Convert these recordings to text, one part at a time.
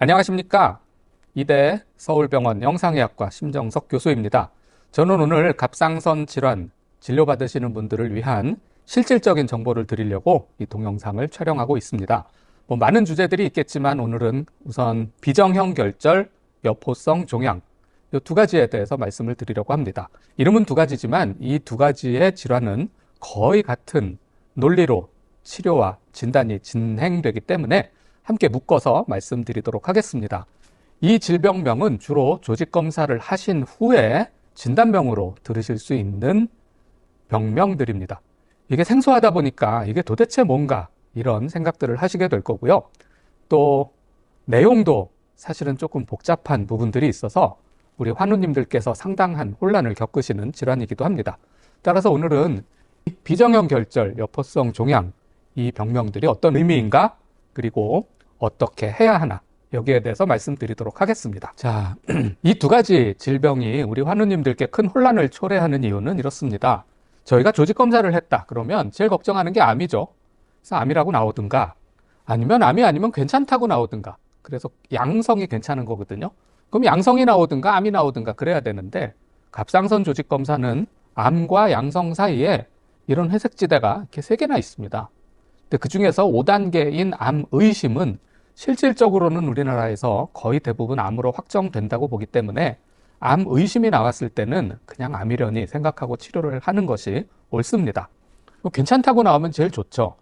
안녕하십니까. 이대 서울병원 영상의학과 심정석 교수입니다. 저는 오늘 갑상선 질환 진료받으시는 분들을 위한 실질적인 정보를 드리려고 이 동영상을 촬영하고 있습니다. 많은 주제들이 있겠지만 오늘은 우선 비정형 결절, 여포성 종양 이 두 가지에 대해서 말씀을 드리려고 합니다. 이름은 두 가지지만 이 두 가지의 질환은 거의 같은 논리로 치료와 진단이 진행되기 때문에 함께 묶어서 말씀드리도록 하겠습니다. 이 질병명은 주로 조직검사를 하신 후에 진단명으로 들으실 수 있는 병명들입니다. 이게 생소하다 보니까 이게 도대체 뭔가 이런 생각들을 하시게 될 거고요. 또 내용도 사실은 조금 복잡한 부분들이 있어서 우리 환우님들께서 상당한 혼란을 겪으시는 질환이기도 합니다. 따라서 오늘은 비정형 결절, 여포성 종양 이 병명들이 어떤 의미인가 그리고 어떻게 해야 하나 여기에 대해서 말씀드리도록 하겠습니다. 자, 이 두 가지 질병이 우리 환우님들께 큰 혼란을 초래하는 이유는 이렇습니다. 저희가 조직검사를 했다 그러면 제일 걱정하는 게 암이죠. 그래서 암이라고 나오든가 아니면 암이 아니면 괜찮다고 나오든가 그래서 양성이 괜찮은 거거든요. 그럼 양성이 나오든가 암이 나오든가 그래야 되는데 갑상선 조직검사는 암과 양성 사이에 이런 회색지대가 이렇게 3개나 있습니다. 근데 그 중에서 5단계인 암 의심은 실질적으로는 우리나라에서 거의 대부분 암으로 확정된다고 보기 때문에 암 의심이 나왔을 때는 그냥 암이려니 생각하고 치료를 하는 것이 옳습니다. 괜찮다고 나오면 제일 좋죠.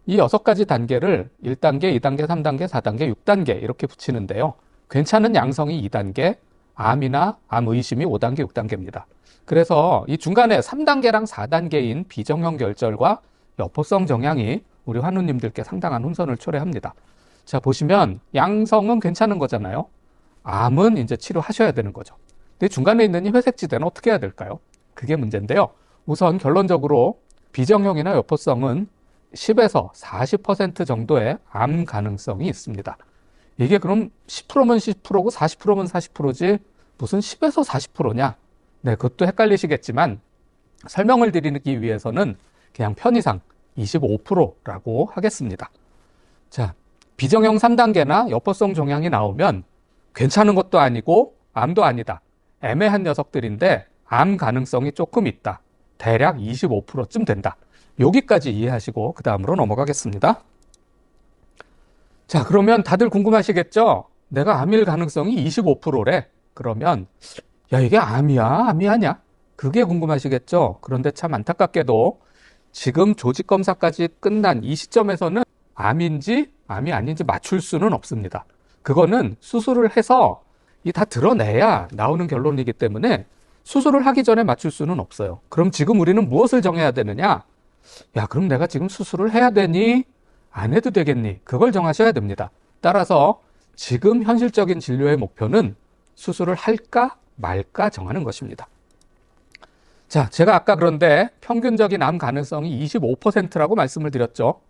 이 6가지 단계를 1단계, 2단계, 3단계, 4단계, 6단계 이렇게 붙이는데요. 괜찮은 양성이 2단계, 암이나 암 의심이 5단계, 6단계입니다. 그래서 이 중간에 3단계랑 4단계인 비정형 결절과 여포성 종양이 우리 환우님들께 상당한 혼선을 초래합니다. 자, 보시면 양성은 괜찮은 거잖아요. 암은 이제 치료하셔야 되는 거죠. 근데 중간에 있는 이 회색지대는 어떻게 해야 될까요? 그게 문제인데요. 우선 결론적으로 비정형이나 여포성은 10에서 40% 정도의 암 가능성이 있습니다. 이게 그럼 10%면 10%고 40%면 40%지 무슨 10에서 40%냐? 네, 그것도 헷갈리시겠지만 설명을 드리기 위해서는 그냥 편의상 25%라고 하겠습니다. 자, 비정형 3단계나 여포성 종양이 나오면 괜찮은 것도 아니고 암도 아니다. 애매한 녀석들인데 암 가능성이 조금 있다. 대략 25%쯤 된다. 여기까지 이해하시고 그 다음으로 넘어가겠습니다. 자, 그러면 다들 궁금하시겠죠? 내가 암일 가능성이 25%래. 그러면 야, 이게 암이야? 암이 아니야? 그게 궁금하시겠죠? 그런데 참 안타깝게도 지금 조직검사까지 끝난 이 시점에서는 암인지 암이 아닌지 맞출 수는 없습니다. 그거는 수술을 해서 이 다 드러내야 나오는 결론이기 때문에 수술을 하기 전에 맞출 수는 없어요. 그럼 지금 우리는 무엇을 정해야 되느냐? 야, 그럼 내가 지금 수술을 해야 되니? 안 해도 되겠니? 그걸 정하셔야 됩니다. 따라서 지금 현실적인 진료의 목표는 수술을 할까 말까 정하는 것입니다. 자, 제가 아까 그런데 평균적인 암 가능성이 25%라고 말씀을 드렸죠.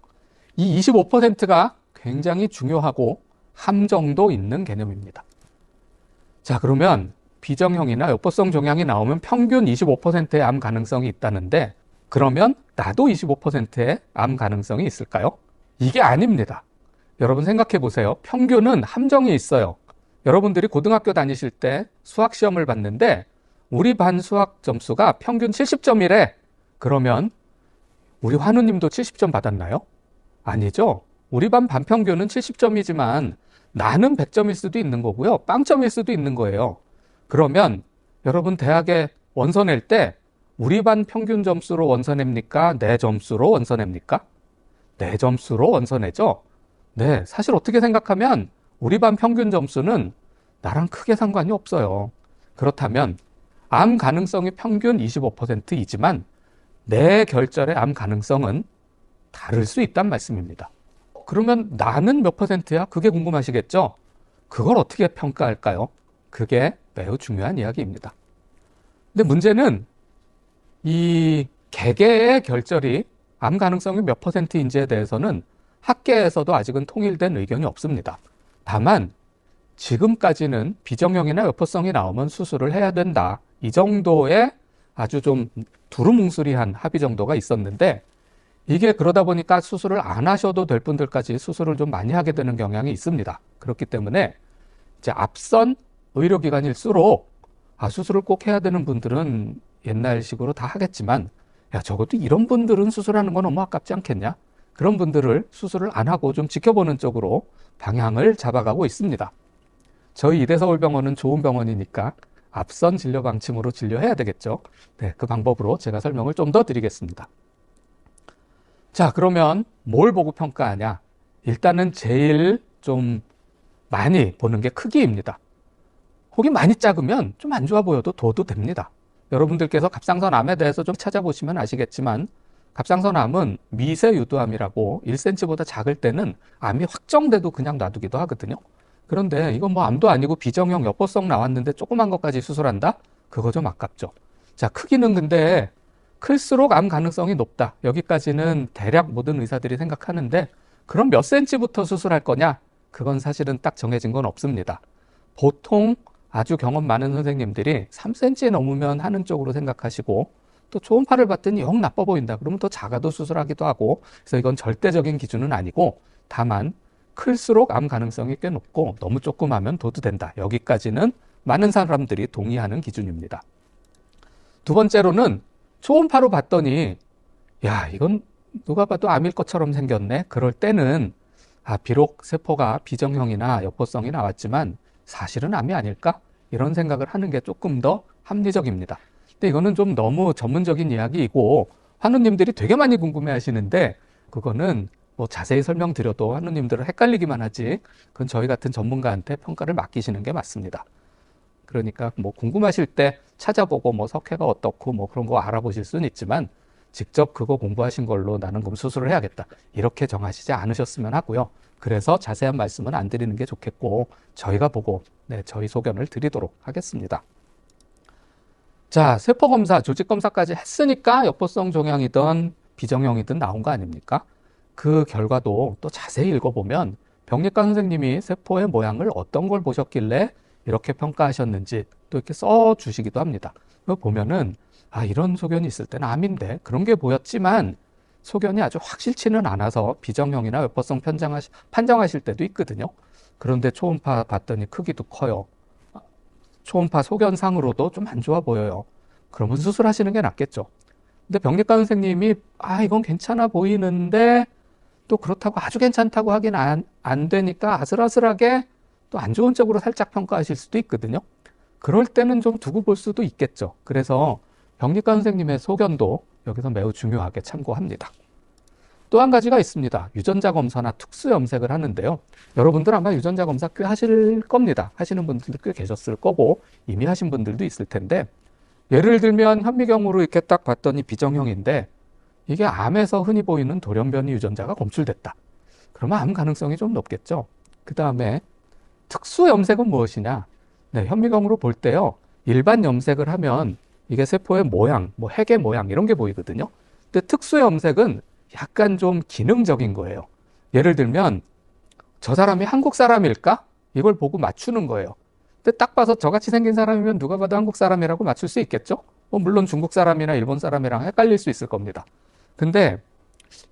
이 25%가 굉장히 중요하고 함정도 있는 개념입니다. 자, 그러면 비정형이나 여포성 종양이 나오면 평균 25%의 암 가능성이 있다는데 그러면 나도 25%의 암 가능성이 있을까요? 이게 아닙니다. 여러분 생각해 보세요. 평균은 함정이 있어요. 여러분들이 고등학교 다니실 때 수학 시험을 봤는데 우리 반 수학 점수가 평균 70점이래. 그러면 우리 환우님도 70점 받았나요? 아니죠. 우리 반 반평균은 70점이지만 나는 100점일 수도 있는 거고요. 빵점일 수도 있는 거예요. 그러면 여러분 대학에 원서 낼 때 우리 반 평균 점수로 원서 냅니까? 내 점수로 원서 냅니까? 내 점수로 원서 내죠? 네, 사실 어떻게 생각하면 우리 반 평균 점수는 나랑 크게 상관이 없어요. 그렇다면 암 가능성이 평균 25%이지만 내 결절의 암 가능성은 다를 수 있단 말씀입니다. 그러면 나는 몇 %야? 그게 궁금하시겠죠? 그걸 어떻게 평가할까요? 그게 매우 중요한 이야기입니다. 근데 문제는 이 개개의 결절이 암 가능성이 몇 %인지에 대해서는 학계에서도 아직은 통일된 의견이 없습니다. 다만 지금까지는 비정형이나 여포성이 나오면 수술을 해야 된다. 이 정도의 아주 좀 두루뭉술이한 합의 정도가 있었는데 이게 그러다 보니까 수술을 안 하셔도 될 분들까지 수술을 좀 많이 하게 되는 경향이 있습니다. 그렇기 때문에 이제 앞선 의료기관일수록 수술을 꼭 해야 되는 분들은 옛날식으로 다 하겠지만 야, 적어도 이런 분들은 수술하는 건 너무 아깝지 않겠냐? 그런 분들을 수술을 안 하고 좀 지켜보는 쪽으로 방향을 잡아가고 있습니다. 저희 이대서울병원은 좋은 병원이니까 앞선 진료 방침으로 진료해야 되겠죠. 네, 그 방법으로 제가 설명을 좀 더 드리겠습니다. 자, 그러면 뭘 보고 평가하냐? 일단은 제일 좀 많이 보는 게 크기입니다. 혹이 많이 작으면 좀 안 좋아 보여도 둬도 됩니다. 여러분들께서 갑상선암에 대해서 좀 찾아보시면 아시겠지만 갑상선암은 미세 유두암이라고 1cm보다 작을 때는 암이 확정돼도 그냥 놔두기도 하거든요. 그런데 이건 뭐 암도 아니고 비정형 여포성 나왔는데 조그만 것까지 수술한다? 그거 좀 아깝죠. 자, 크기는 근데 클수록 암 가능성이 높다. 여기까지는 대략 모든 의사들이 생각하는데 그럼 몇 cm부터 수술할 거냐? 그건 사실은 딱 정해진 건 없습니다. 보통 아주 경험 많은 선생님들이 3cm 넘으면 하는 쪽으로 생각하시고 또 초음파를 봤더니 영 나빠 보인다. 그러면 더 작아도 수술하기도 하고 그래서 이건 절대적인 기준은 아니고 다만 클수록 암 가능성이 꽤 높고 너무 조그마면 둬도 된다. 여기까지는 많은 사람들이 동의하는 기준입니다. 두 번째로는 초음파로 봤더니 야, 이건 누가 봐도 암일 것처럼 생겼네. 그럴 때는 비록 세포가 비정형이나 여포성이 나왔지만 사실은 암이 아닐까? 이런 생각을 하는 게 조금 더 합리적입니다. 근데 이거는 좀 너무 전문적인 이야기이고 환우님들이 되게 많이 궁금해 하시는데 그거는 뭐 자세히 설명드려도 환우님들은 헷갈리기만 하지 그건 저희 같은 전문가한테 평가를 맡기시는 게 맞습니다. 그러니까 뭐 궁금하실 때 찾아보고 뭐 석회가 어떻고 뭐 그런 거 알아보실 수는 있지만 직접 그거 공부하신 걸로 나는 그럼 수술을 해야겠다. 이렇게 정하시지 않으셨으면 하고요. 그래서 자세한 말씀은 안 드리는 게 좋겠고 저희가 보고 저희 소견을 드리도록 하겠습니다. 자, 세포검사, 조직검사까지 했으니까 여포성 종양이든 비정형이든 나온 거 아닙니까? 그 결과도 또 자세히 읽어보면 병리과 선생님이 세포의 모양을 어떤 걸 보셨길래 이렇게 평가하셨는지 또 이렇게 써주시기도 합니다. 보면은 이런 소견이 있을 때는 암인데 그런 게 보였지만 소견이 아주 확실치는 않아서 비정형이나 여포성 판정하실 때도 있거든요. 그런데 초음파 봤더니 크기도 커요. 초음파 소견상으로도 좀 안 좋아 보여요. 그러면 수술하시는 게 낫겠죠. 근데 병리과 선생님이 이건 괜찮아 보이는데 또 그렇다고 아주 괜찮다고 하긴 안 되니까 아슬아슬하게 또 안 좋은 쪽으로 살짝 평가하실 수도 있거든요. 그럴 때는 좀 두고 볼 수도 있겠죠. 그래서 병리과 선생님의 소견도 여기서 매우 중요하게 참고합니다. 또 한 가지가 있습니다. 유전자 검사나 특수 염색을 하는데요. 여러분들 아마 유전자 검사 꽤 하실 겁니다. 하시는 분들도 꽤 계셨을 거고 이미 하신 분들도 있을 텐데 예를 들면 현미경으로 이렇게 딱 봤더니 비정형인데 이게 암에서 흔히 보이는 돌연변이 유전자가 검출됐다. 그러면 암 가능성이 좀 높겠죠. 그 다음에 특수 염색은 무엇이냐? 현미경으로 볼 때요. 일반 염색을 하면 이게 세포의 모양, 뭐 핵의 모양 이런 게 보이거든요. 근데 특수 염색은 약간 좀 기능적인 거예요. 예를 들면 저 사람이 한국 사람일까? 이걸 보고 맞추는 거예요. 근데 딱 봐서 저같이 생긴 사람이면 누가 봐도 한국 사람이라고 맞출 수 있겠죠? 물론 중국 사람이나 일본 사람이랑 헷갈릴 수 있을 겁니다. 근데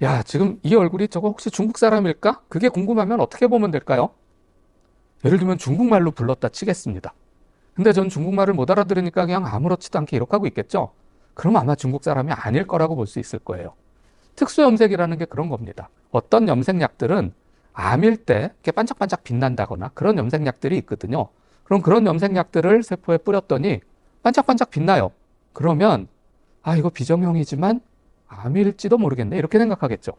야, 지금 이 얼굴이 저거 혹시 중국 사람일까? 그게 궁금하면 어떻게 보면 될까요? 예를 들면 중국말로 불렀다 치겠습니다. 근데 전 중국말을 못 알아들으니까 그냥 아무렇지도 않게 이렇게 하고 있겠죠? 그럼 아마 중국 사람이 아닐 거라고 볼 수 있을 거예요. 특수 염색이라는 게 그런 겁니다. 어떤 염색약들은 암일 때 이렇게 반짝반짝 빛난다거나 그런 염색약들이 있거든요. 그럼 그런 염색약들을 세포에 뿌렸더니 반짝반짝 빛나요. 그러면 이거 비정형이지만 암일지도 모르겠네 이렇게 생각하겠죠.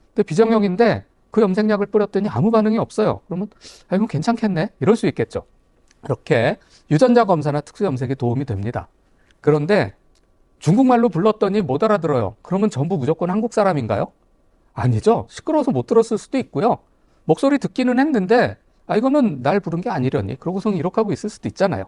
근데 비정형인데 그 염색약을 뿌렸더니 아무 반응이 없어요. 그러면 이건 괜찮겠네 이럴 수 있겠죠. 이렇게 유전자 검사나 특수 염색이 도움이 됩니다. 그런데 중국말로 불렀더니 못 알아들어요. 그러면 전부 무조건 한국 사람인가요? 아니죠. 시끄러워서 못 들었을 수도 있고요. 목소리 듣기는 했는데 이거는 날 부른 게 아니려니 그러고서 이렇게 하고 있을 수도 있잖아요.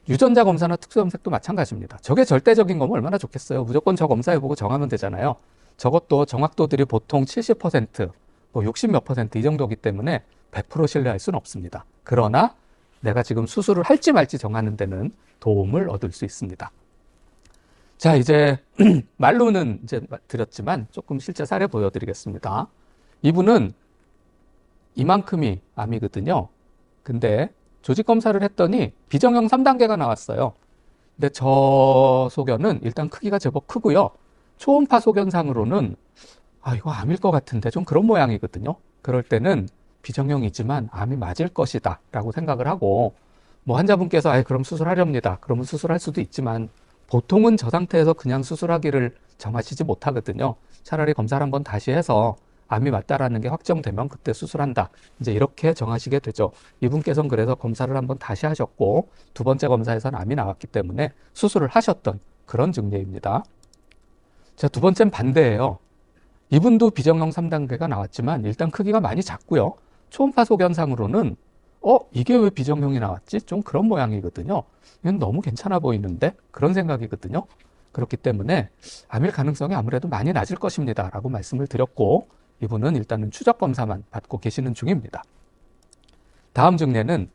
유전자 검사나 특수 염색도 마찬가지입니다. 저게 절대적인 거면 얼마나 좋겠어요. 무조건 저 검사해보고 정하면 되잖아요. 저것도 정확도들이 보통 70%, 뭐 60 몇 % 이 정도이기 때문에 100% 신뢰할 수는 없습니다. 그러나 내가 지금 수술을 할지 말지 정하는 데는 도움을 얻을 수 있습니다. 자, 이제 말로는 이제 드렸지만 조금 실제 사례 보여드리겠습니다. 이분은 이만큼이 암이거든요. 근데 조직검사를 했더니 비정형 3단계가 나왔어요. 근데 저 소견은 일단 크기가 제법 크고요. 초음파 소견상으로는 이거 암일 것 같은데 좀 그런 모양이거든요. 그럴 때는 비정형이지만 암이 맞을 것이다 라고 생각을 하고, 뭐 환자분께서 그럼 수술하렵니다. 그러면 수술할 수도 있지만 보통은 저 상태에서 그냥 수술하기를 정하시지 못하거든요. 차라리 검사를 한번 다시 해서 암이 맞다라는 게 확정되면 그때 수술한다, 이제 이렇게 정하시게 되죠. 이분께서는 그래서 검사를 한번 다시 하셨고 두 번째 검사에서는 암이 나왔기 때문에 수술을 하셨던 그런 증례입니다. 자, 두 번째는 반대예요. 이분도 비정형 3단계가 나왔지만 일단 크기가 많이 작고요. 초음파 소견상으로는 이게 왜 비정형이 나왔지? 좀 그런 모양이거든요. 이건 너무 괜찮아 보이는데? 그런 생각이거든요. 그렇기 때문에 암일 가능성이 아무래도 많이 낮을 것입니다 라고 말씀을 드렸고, 이분은 일단은 추적 검사만 받고 계시는 중입니다. 다음 증례는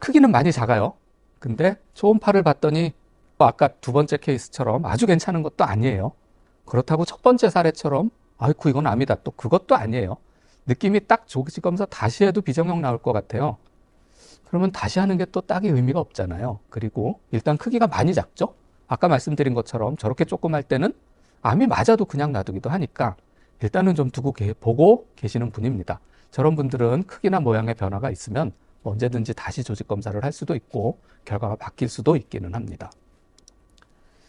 크기는 많이 작아요. 근데 초음파를 봤더니 아까 두 번째 케이스처럼 아주 괜찮은 것도 아니에요. 그렇다고 첫 번째 사례처럼 아이쿠 이건 암이다, 또 그것도 아니에요. 느낌이 딱 조직검사 다시 해도 비정형 나올 것 같아요. 그러면 다시 하는 게 또 딱히 의미가 없잖아요. 그리고 일단 크기가 많이 작죠. 아까 말씀드린 것처럼 저렇게 조그만 때는 암이 맞아도 그냥 놔두기도 하니까 일단은 좀 두고 보고 계시는 분입니다. 저런 분들은 크기나 모양의 변화가 있으면 언제든지 다시 조직검사를 할 수도 있고 결과가 바뀔 수도 있기는 합니다.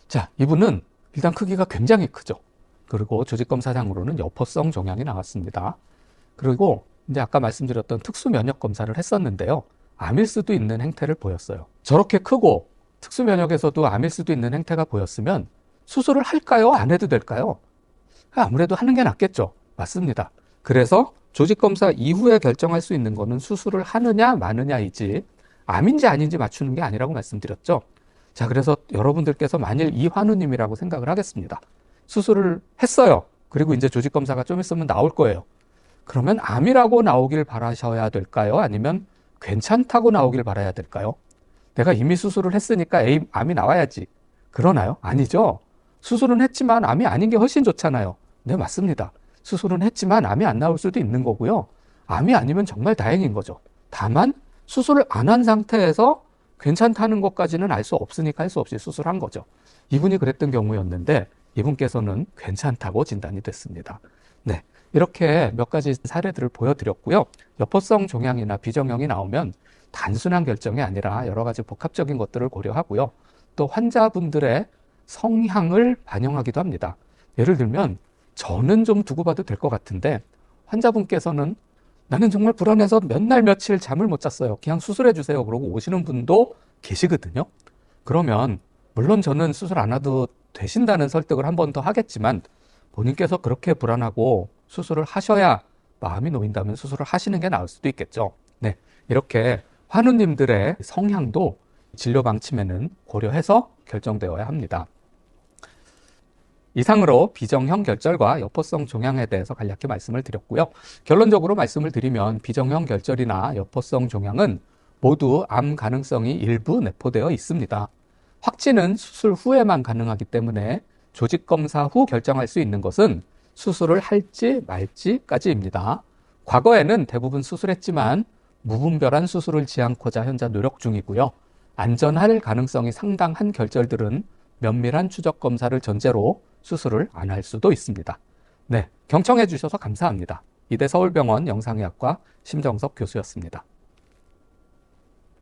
자, 이분은 일단 크기가 굉장히 크죠. 그리고 조직검사상으로는 여포성 종양이 나왔습니다. 그리고 이제 아까 말씀드렸던 특수 면역 검사를 했었는데요. 암일 수도 있는 행태를 보였어요. 저렇게 크고 특수 면역에서도 암일 수도 있는 행태가 보였으면 수술을 할까요? 안 해도 될까요? 아무래도 하는 게 낫겠죠. 맞습니다. 그래서 조직검사 이후에 결정할 수 있는 거는 수술을 하느냐 마느냐이지 암인지 아닌지 맞추는 게 아니라고 말씀드렸죠. 자, 그래서 여러분들께서 만일 이환우님이라고 생각을 하겠습니다. 수술을 했어요. 그리고 이제 조직검사가 좀 있으면 나올 거예요. 그러면 암이라고 나오길 바라셔야 될까요? 아니면 괜찮다고 나오길 바라야 될까요? 내가 이미 수술을 했으니까 암이 나와야지. 그러나요? 아니죠. 수술은 했지만 암이 아닌 게 훨씬 좋잖아요. 네, 맞습니다. 수술은 했지만 암이 안 나올 수도 있는 거고요. 암이 아니면 정말 다행인 거죠. 다만 수술을 안 한 상태에서 괜찮다는 것까지는 알 수 없으니까 할 수 없이 수술한 거죠. 이분이 그랬던 경우였는데 이분께서는 괜찮다고 진단이 됐습니다. 네, 이렇게 몇 가지 사례들을 보여드렸고요. 여포성 종양이나 비정형이 나오면 단순한 결정이 아니라 여러 가지 복합적인 것들을 고려하고요. 또 환자분들의 성향을 반영하기도 합니다. 예를 들면 저는 좀 두고 봐도 될 것 같은데 환자분께서는 나는 정말 불안해서 몇 날 며칠 잠을 못 잤어요. 그냥 수술해 주세요. 그러고 오시는 분도 계시거든요. 그러면 물론 저는 수술 안 해도 되신다는 설득을 한 번 더 하겠지만 본인께서 그렇게 불안하고 수술을 하셔야 마음이 놓인다면 수술을 하시는 게 나을 수도 있겠죠. 네, 이렇게 환우님들의 성향도 진료 방침에는 고려해서 결정되어야 합니다. 이상으로 비정형 결절과 여포성 종양에 대해서 간략히 말씀을 드렸고요. 결론적으로 말씀을 드리면 비정형 결절이나 여포성 종양은 모두 암 가능성이 일부 내포되어 있습니다. 확진은 수술 후에만 가능하기 때문에 조직검사 후 결정할 수 있는 것은 수술을 할지 말지까지입니다. 과거에는 대부분 수술했지만 무분별한 수술을 지향코자 현재 노력 중이고요. 안전할 가능성이 상당한 결절들은 면밀한 추적 검사를 전제로 수술을 안 할 수도 있습니다. 네, 경청해 주셔서 감사합니다. 이대 서울병원 영상의학과 심정석 교수였습니다.